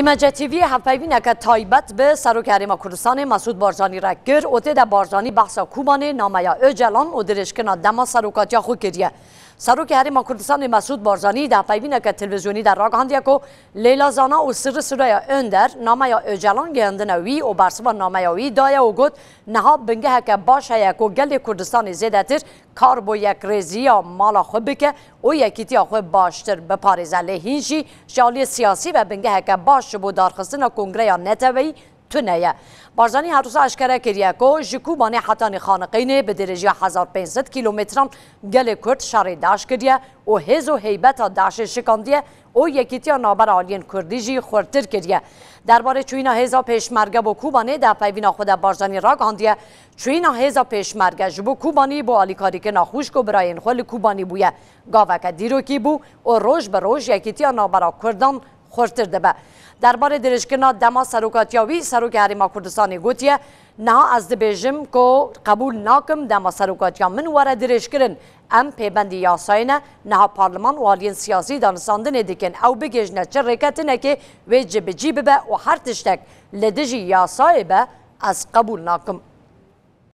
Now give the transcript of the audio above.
ایمجه تیوی هفپیوینه که تایبت به سروک هریما کردستان مسعود بارزانی را گر اوته ده بارزانی بحثا کوبانه نامه یا اجلان و درشکنا دما سروکات یا خود کریه. سروک هریما کردستان مسعود بارزانی ده هفپیوینه که تلویزیونی در راگ هندیه که لیلا زانا و سر سرای اندر نامه یا اجلان گهندنه وی و برسوا نامه یا وی دایه و گود نها بنگه که باشه یک و گل کردستان زیده تر کار با یک ریزی یا مالا خود بکه و یکیتی خود باشتر بپاریزه لهینشی شالی سیاسی و بنگه که باش بو دارخستن کنگره یا نتوی تنیه. بارزانی هر روز اشکره کریه که جکوبانه حتانی خانقینه به درجه 1500 کیلومتران گل کرد شر داش کریه و هز و هیبت داش شکاندیه و یکیتی نابر آلین کردیجی خورتر کریه. درباره چوینا هزا پیشمرگه با کوبانه در پیوینا خود بارزانی را گاندیه چوینا هزا پیشمرگه جبو کوبانی با آلیکاری که ناخوش کو برای این خل کوبانی بویه گاوکه دیرو کی بو و روش به روش یکیتی نابر کردان خورتر دبه. درباره درشکنا دما سروکاتیاوی سروک هریما کردستانی گوتیه نه از دبیجم که قبول ناکم دما سروکاتیا من وره درشکرن ام پیبندی یاساینه نه پارلمان و آلین سیاسی دانستاندن دیکن او بگیجنه چه رکتنه که وی جبجی ببه و هر تشتک لدجی یاسای به از قبول ناکم.